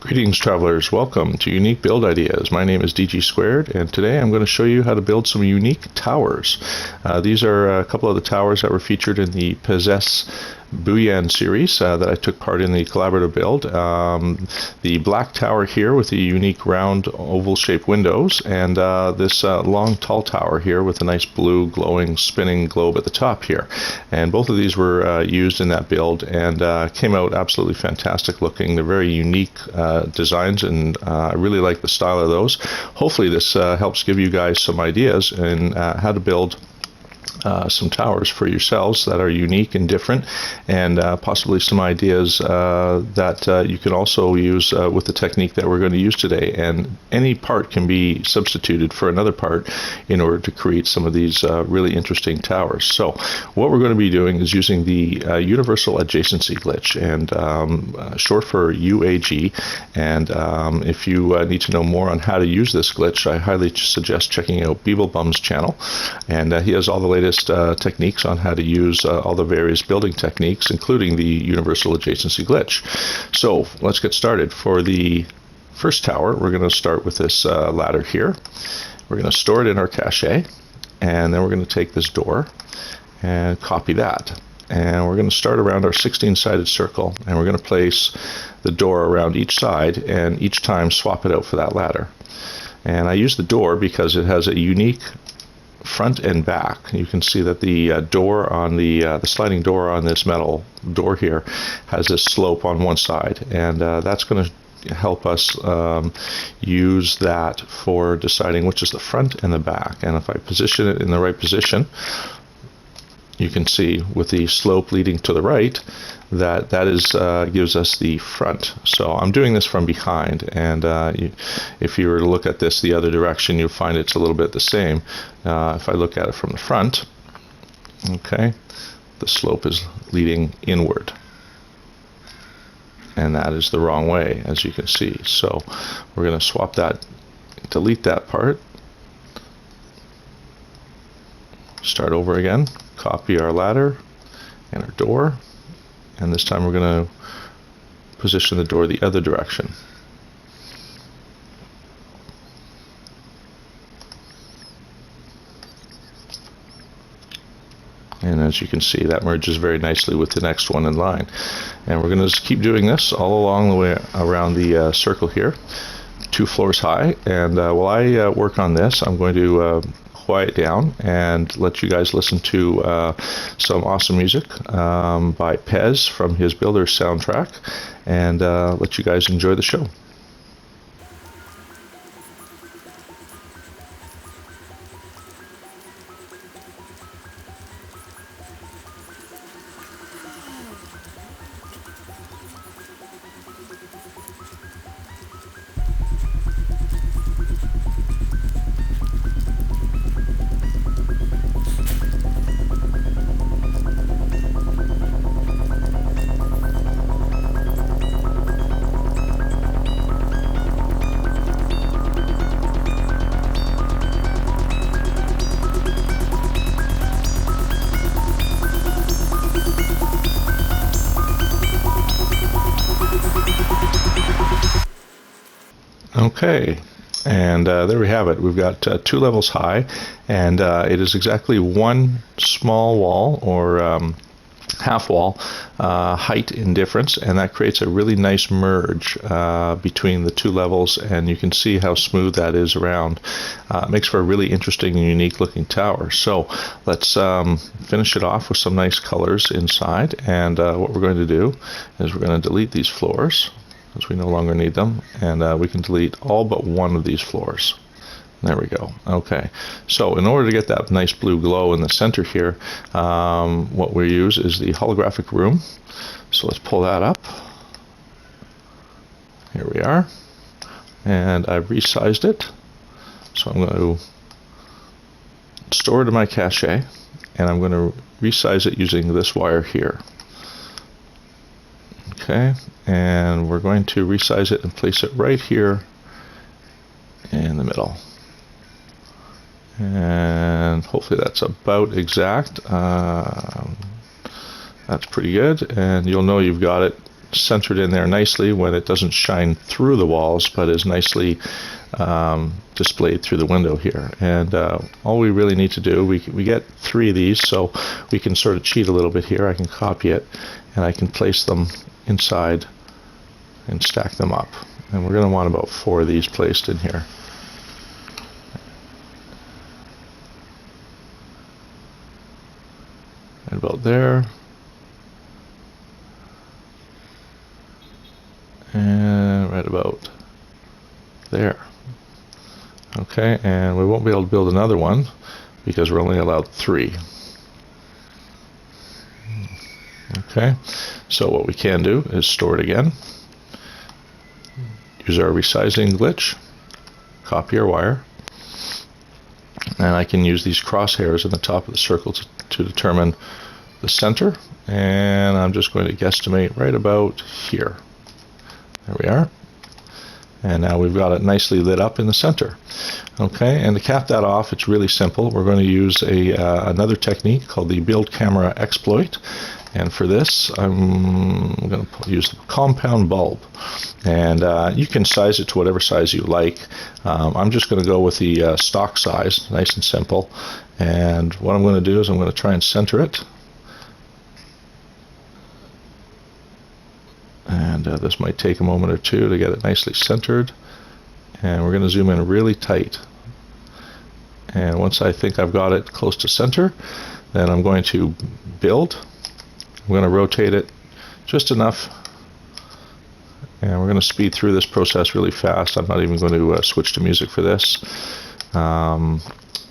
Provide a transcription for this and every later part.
Greetings travelers, welcome to Unique Build Ideas. My name is DG Squared, and today I'm going to show you how to build some unique towers. These are a couple of the towers that were featured in the PEZ-S Booyan series that I took part in the collaborative build. The black tower here with the unique round oval shaped windows, and this long tall tower here with a nice blue glowing spinning globe at the top here. And both of these were used in that build and came out absolutely fantastic looking. They're very unique designs, and I really like the style of those. Hopefully this helps give you guys some ideas in how to build some towers for yourselves that are unique and different, and possibly some ideas that you can also use with the technique that we're going to use today. And any part can be substituted for another part in order to create some of these really interesting towers. So what we're going to be doing is using the universal adjacency glitch, and short for UAG. And if you need to know more on how to use this glitch, I highly suggest checking out Beeblebum's channel, and he has all the latest techniques on how to use all the various building techniques, including the universal adjacency glitch. So let's get started. For the first tower, we're going to start with this ladder here. We're going to store it in our cache, and then we're going to take this door and copy that. And we're going to start around our 16-sided circle, and we're going to place the door around each side, and each time swap it out for that ladder. And I use the door because it has a unique front and back. You can see that the door on the sliding door on this metal door here has this slope on one side, and that's going to help us use that for deciding which is the front and the back. And if I position it in the right position, you can see with the slope leading to the right that is gives us the front. So I'm doing this from behind, and if you were to look at this the other direction, you'll find it's a little bit the same. If I look at it from the front, okay, the slope is leading inward, and that is the wrong way, as you can see. So we're going to swap that, delete that part, start over again, copy our ladder and our door, and this time we're going to position the door the other direction. And as you can see, that merges very nicely with the next one in line. And we're going to just keep doing this all along the way around the circle here, 2 floors high. And while I work on this, I'm going to quiet down and let you guys listen to some awesome music by PEZ from his Builder soundtrack, and let you guys enjoy the show. Okay, and there we have it. We've got 2 levels high, and it is exactly one small wall, or half wall height in difference, and that creates a really nice merge between the 2 levels, and you can see how smooth that is around. It makes for a really interesting and unique looking tower. So let's finish it off with some nice colors inside, and what we're going to do is we're going to delete these floors, because we no longer need them, and we can delete all but one of these floors. There we go. Okay, so in order to get that nice blue glow in the center here, what we use is the holographic room. So let's pull that up. Here we are, and I've resized it. So I'm going to store it in my cache, and I'm going to resize it using this wire here. Okay, and we're going to resize it and place it right here in the middle. And hopefully that's about exact. That's pretty good, and you'll know you've got it centered in there nicely when it doesn't shine through the walls, but is nicely displayed through the window here. And all we really need to do, we get 3 of these, so we can sort of cheat a little bit here. I can copy it, and I can place them inside and stack them up. And we're going to want about 4 of these placed in here. Right about there. And right about there. Okay, and we won't be able to build another one because we're only allowed 3. Okay, so what we can do is store it again. Use our resizing glitch, copy our wire, and I can use these crosshairs in the top of the circle to determine the center, and I'm just going to guesstimate right about here. There we are. And now we've got it nicely lit up in the center. Okay, and to cap that off, it's really simple. We're going to use another technique called the build camera exploit. And for this, I'm going to use the compound bulb. And you can size it to whatever size you like. I'm just going to go with the stock size, nice and simple. And what I'm going to do is I'm going to try and center it. And this might take a moment or two to get it nicely centered. And we're going to zoom in really tight. And once I think I've got it close to center, then I'm going to build. I'm going to rotate it just enough. And we're going to speed through this process really fast. I'm not even going to switch to music for this.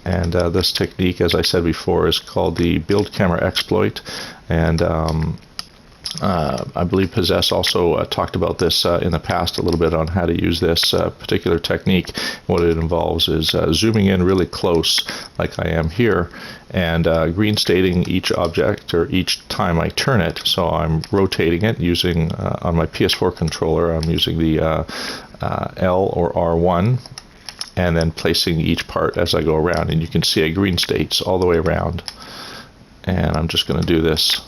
This technique, as I said before, is called the build camera exploit. And I believe PEZ-S also talked about this in the past a little bit on how to use this particular technique. What it involves is zooming in really close, like I am here, and green stating each object or each time I turn it. So I'm rotating it using, on my PS4 controller, I'm using the L or R1, and then placing each part as I go around. And you can see a green states all the way around. And I'm just going to do this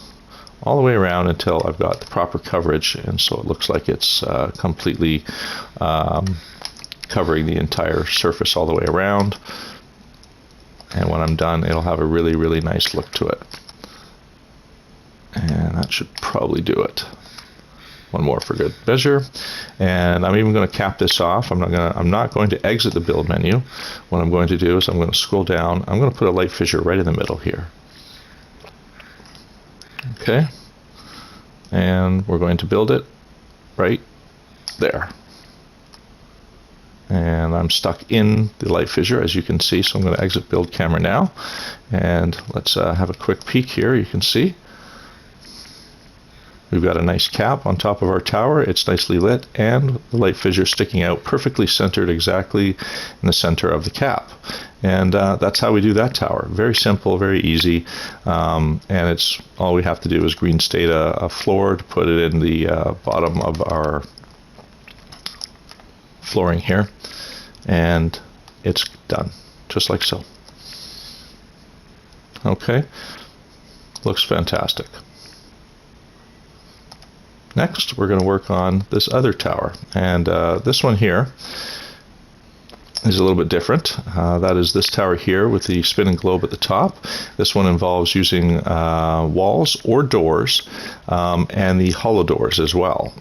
all the way around until I've got the proper coverage, and so it looks like it's completely covering the entire surface all the way around. And when I'm done, it'll have a really, really nice look to it. And that should probably do it. One more for good measure. And I'm even going to cap this off. I'm not going to exit the build menu. What I'm going to do is I'm going to scroll down. I'm going to put a light fissure right in the middle here. Okay, and we're going to build it right there. And I'm stuck in the light fissure, as you can see, so I'm going to exit build camera now. And let's have a quick peek here. You can see we've got a nice cap on top of our tower. It's nicely lit, and the light fissure sticking out perfectly centered exactly in the center of the cap. And that's how we do that tower. Very simple, very easy, and it's all we have to do is green state a floor to put it in the bottom of our flooring here, and it's done, just like so. Okay, looks fantastic. Next, we're going to work on this other tower, and this one here is a little bit different. That is this tower here with the spinning globe at the top. This one involves using walls or doors, and the hollow doors as well.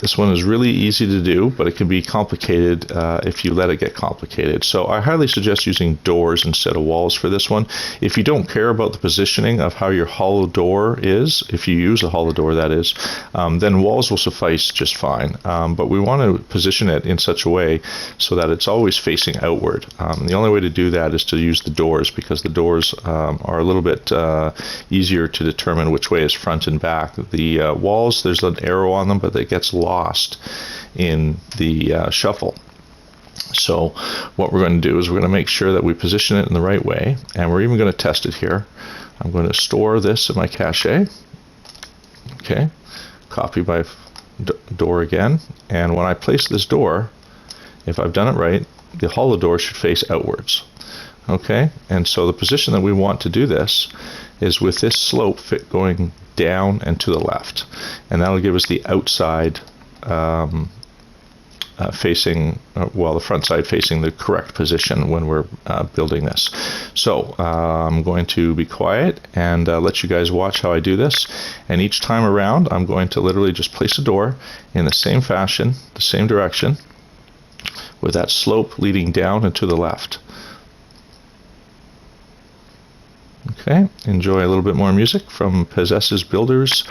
This one is really easy to do, but it can be complicated if you let it get complicated. So I highly suggest using doors instead of walls for this one. If you don't care about the positioning of how your hollow door is, if you use a hollow door that is, then walls will suffice just fine. But we want to position it in such a way so that it's always facing outward. The only way to do that is to use the doors, because the doors are a little bit easier to determine which way is front and back. The walls, there's an arrow on them, but it gets lost in the shuffle. So what we're going to do is we're going to make sure that we position it in the right way, and we're even going to test it here. I'm going to store this in my cache. Okay, copy my door again, and when I place this door, if I've done it right, the hollow door should face outwards. Okay, and so the position that we want to do this is with this slope going down and to the left, and that'll give us the outside facing, well, the front side facing the correct position when we're building this. So I'm going to be quiet and let you guys watch how I do this. And each time around, I'm going to literally just place a door in the same fashion, the same direction, with that slope leading down and to the left. Okay, enjoy a little bit more music from PEZ-S's Builders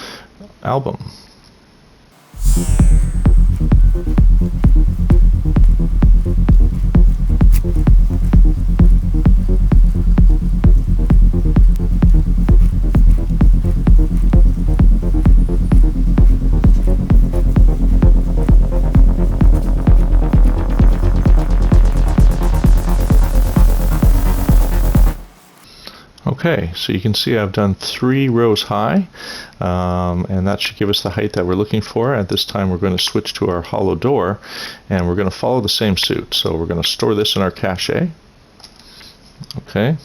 album. Okay, so you can see I've done 3 rows high, and that should give us the height that we're looking for. At this time we're going to switch to our hollow door, and we're going to follow the same suit. So we're going to store this in our cache. Okay,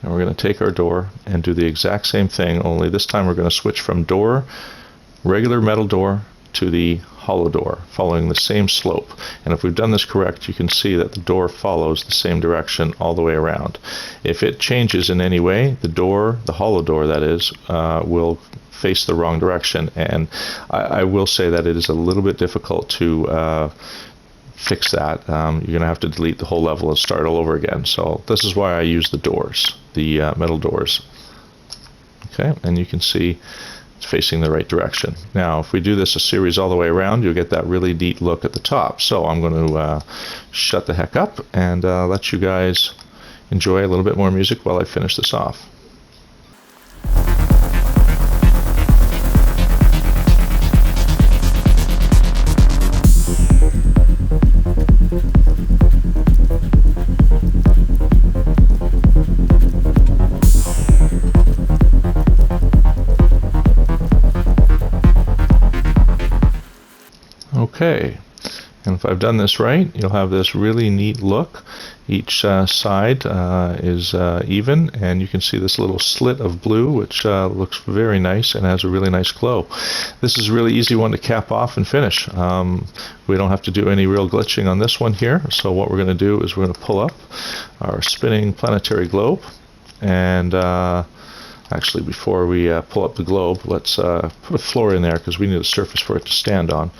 and we're going to take our door and do the exact same thing, only this time we're going to switch from door, regular metal door, to the hollow door, following the same slope. And if we've done this correct, you can see that the door follows the same direction all the way around. If it changes in any way, the door, the hollow door that is, will face the wrong direction. And I will say that it is a little bit difficult to fix that. You're going to have to delete the whole level and start all over again. So this is why I use the doors, the metal doors. Okay, and you can see facing the right direction. Now if we do this a series all the way around, you'll get that really neat look at the top. So I'm going to shut the heck up and let you guys enjoy a little bit more music while I finish this off. Okay, and if I've done this right, you'll have this really neat look. Each side is even, and you can see this little slit of blue, which looks very nice and has a really nice glow. This is a really easy one to cap off and finish. We don't have to do any real glitching on this one here, so what we're going to do is we're going to pull up our spinning planetary globe, and actually, before we pull up the globe, let's put a floor in there because we need a surface for it to stand on.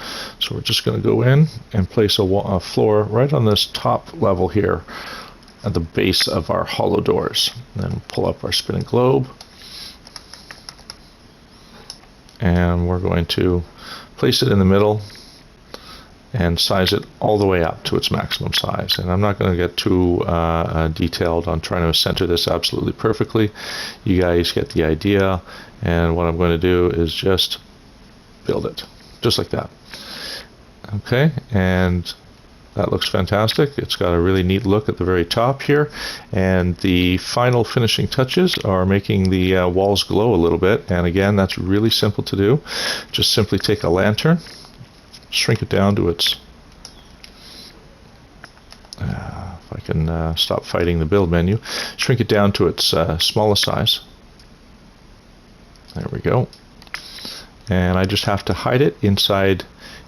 So we're just going to go in and place a floor right on this top level here at the base of our hollow doors. And then pull up our spinning globe. And we're going to place it in the middle and size it all the way up to its maximum size. And I'm not going to get too detailed on trying to center this absolutely perfectly. You guys get the idea, and what I'm going to do is just build it, just like that. Okay, and that looks fantastic. It's got a really neat look at the very top here, and the final finishing touches are making the walls glow a little bit. And again, that's really simple to do. Just simply take a lantern, shrink it down to its, if I can stop fighting the build menu, shrink it down to its smallest size. There we go. And I just have to hide it inside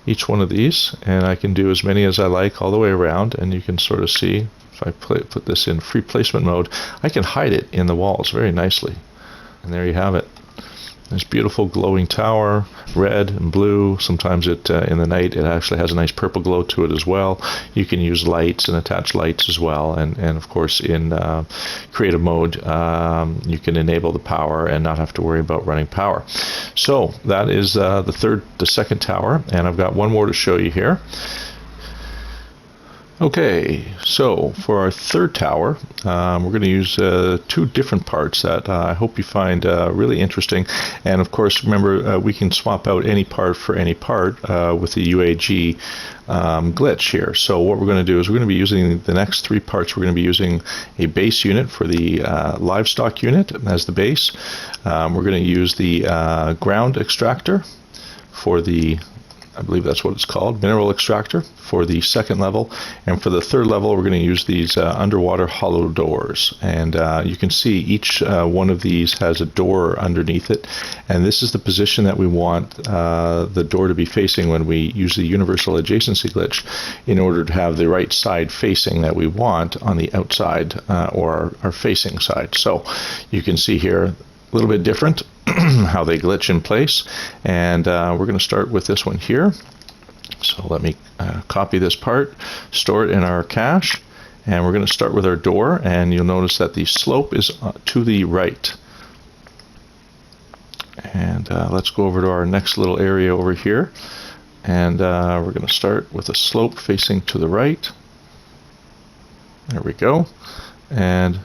each one of these, and I can do as many as I like all the way around. And you can sort of see, if I put this in free placement mode, I can hide it in the walls very nicely. And there you have it. This beautiful glowing tower, red and blue. Sometimes it in the night it actually has a nice purple glow to it as well. You can use lights and attach lights as well, and of course in creative mode you can enable the power and not have to worry about running power. So that is the second tower, and I've got one more to show you here. Okay, so for our third tower, we're going to use 2 different parts that I hope you find really interesting. And of course, remember, we can swap out any part for any part with the UAG glitch here. So what we're going to do is we're going to be using the next 3 parts. We're going to be using a base unit for the livestock unit as the base. We're going to use the ground extractor for the I believe that's what it's called, mineral extractor for the second level. And for the third level, we're going to use these underwater hollow doors. And you can see each one of these has a door underneath it. And this is the position that we want the door to be facing when we use the universal adjacency glitch, in order to have the right side facing that we want on the outside or our facing side. So you can see here a little bit different how they glitch in place. And we're going to start with this one here. So let me copy this part, store it in our cache, and we're going to start with our door. And you'll notice that the slope is to the right. And let's go over to our next little area over here. And we're going to start with a slope facing to the right. There we go. And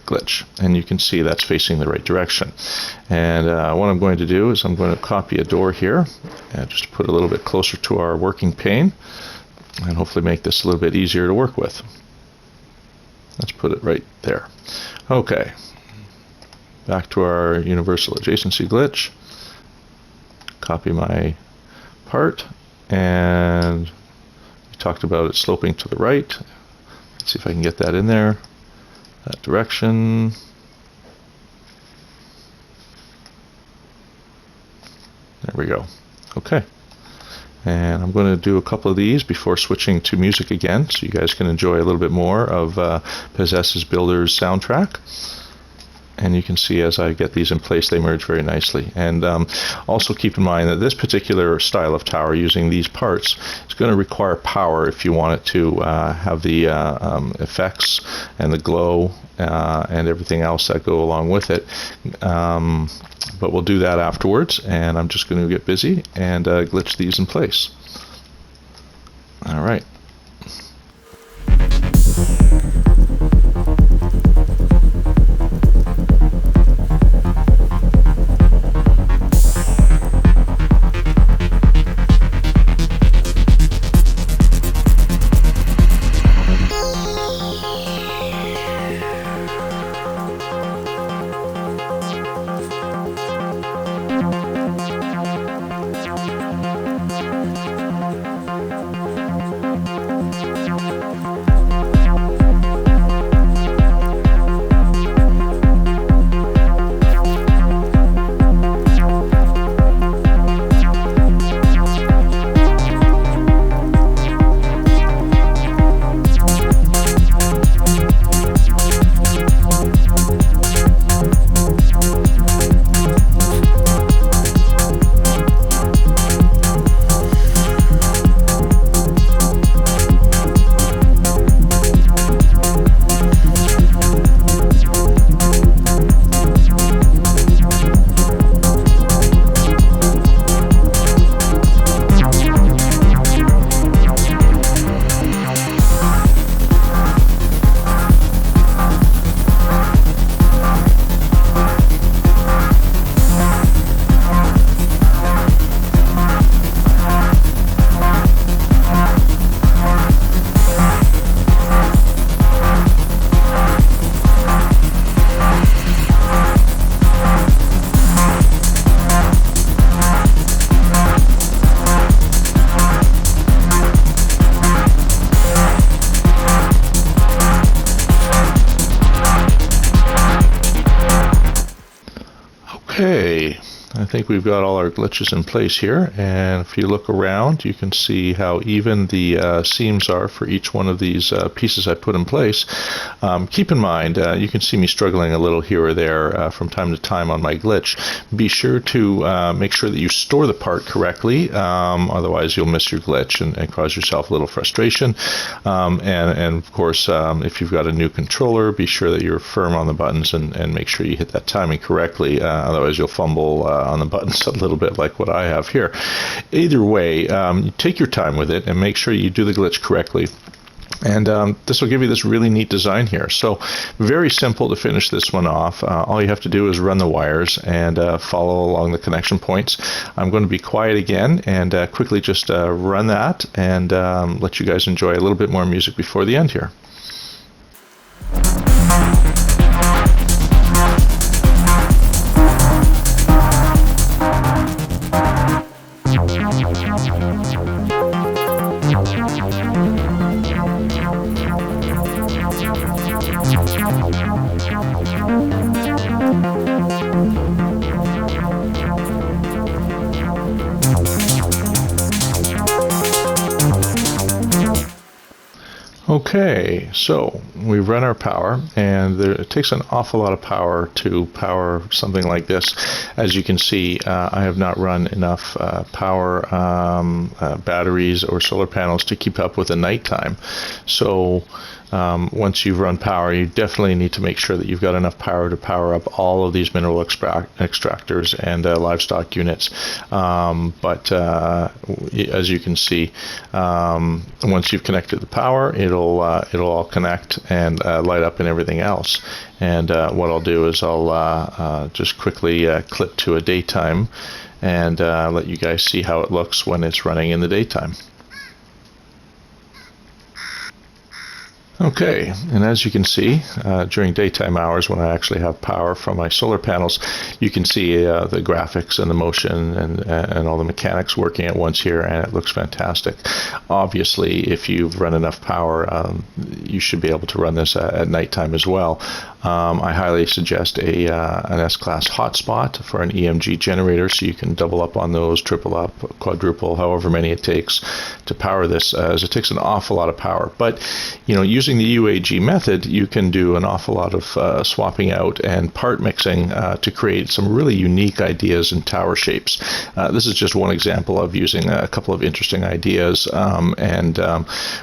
glitch, and you can see that's facing the right direction. And what I'm going to do is I'm going to copy a door here and just put a little bit closer to our working pane, and hopefully make this a little bit easier to work with. Let's put it right there. Okay, back to our universal adjacency glitch. Copy my part, and we talked about it sloping to the right. Let's see if I can get that in there. That direction. There we go. Okay. And I'm going to do a couple of these before switching to music again, so you guys can enjoy a little bit more of PEZ-S's Builder's soundtrack. And you can see as I get these in place, they merge very nicely. And also keep in mind that this particular style of tower using these parts is going to require power if you want it to have the effects and the glow and everything else that go along with it. But we'll do that afterwards, and I'm just going to get busy and glitch these in place. All right. Okay, I think we've got all our glitches in place here, and if you look around you can see how even the seams are for each one of these pieces I put in place. Keep in mind, you can see me struggling a little here or there from time to time on my glitch. Be sure to make sure that you store the part correctly, otherwise you'll miss your glitch and cause yourself a little frustration. And of course, if you've got a new controller, be sure that you're firm on the buttons and make sure you hit that timing correctly, otherwise you'll fumble on the buttons a little bit like what I have here. Either way, take your time with it and make sure you do the glitch correctly. And this will give you this really neat design here. So very simple to finish this one off. All you have to do is run the wires and follow along the connection points. I'm going to be quiet again and quickly just run that and let you guys enjoy a little bit more music before the end here. Okay, so we've run our power, and it takes an awful lot of power to power something like this. As you can see, I have not run enough power batteries or solar panels to keep up with the nighttime. So once you've run power, you definitely need to make sure that you've got enough power to power up all of these mineral extractors and livestock units. But as you can see, once you've connected the power, it'll all connect and light up and everything else. And what I'll do is I'll just quickly clip to a daytime and let you guys see how it looks when it's running in the daytime. Okay, and as you can see, during daytime hours when I actually have power from my solar panels, you can see the graphics and the motion and all the mechanics working at once here, and it looks fantastic. Obviously, if you've run enough power, you should be able to run this at nighttime as well. I highly suggest an S-Class hotspot for an EMG generator, so you can double up on those, triple up, quadruple, however many it takes to power this, as it takes an awful lot of power. But, you know, using the UAG method, you can do an awful lot of swapping out and part mixing to create some really unique ideas and tower shapes. This is just one example of using a couple of interesting ideas, and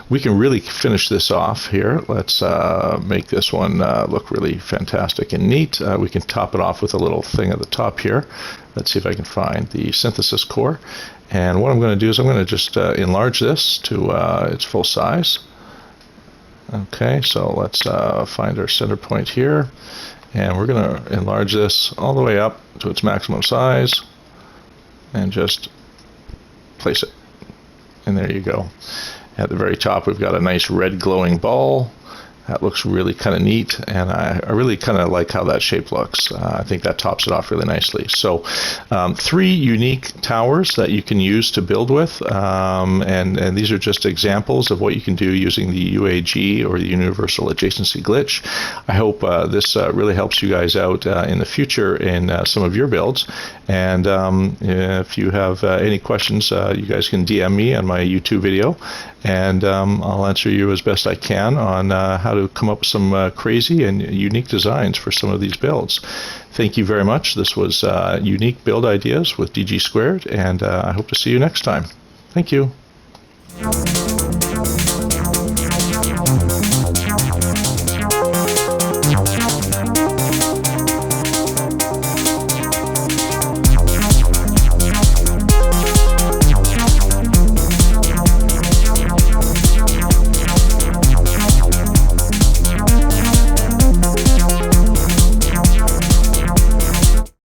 we can really finish this off here. Let's make this one look really fantastic and neat. We can top it off with a little thing at the top here. Let's see if I can find the synthesis core. And what I'm going to do is I'm going to just enlarge this to its full size. Okay, so let's find our center point here, and we're going to enlarge this all the way up to its maximum size and just place it. And there you go. At the very top, we've got a nice red glowing ball. That looks really kind of neat, and I really kind of like how that shape looks. I think that tops it off really nicely. So 3 unique towers that you can use to build with, and these are just examples of what you can do using the UAG or the Universal Adjacency Glitch. I hope this really helps you guys out in the future in some of your builds. And if you have any questions, you guys can DM me on my YouTube video, and I'll answer you as best I can on how to come up with some crazy and unique designs for some of these builds. Thank you very much. This was Unique Build Ideas with DG Squared, and I hope to see you next time. Thank you.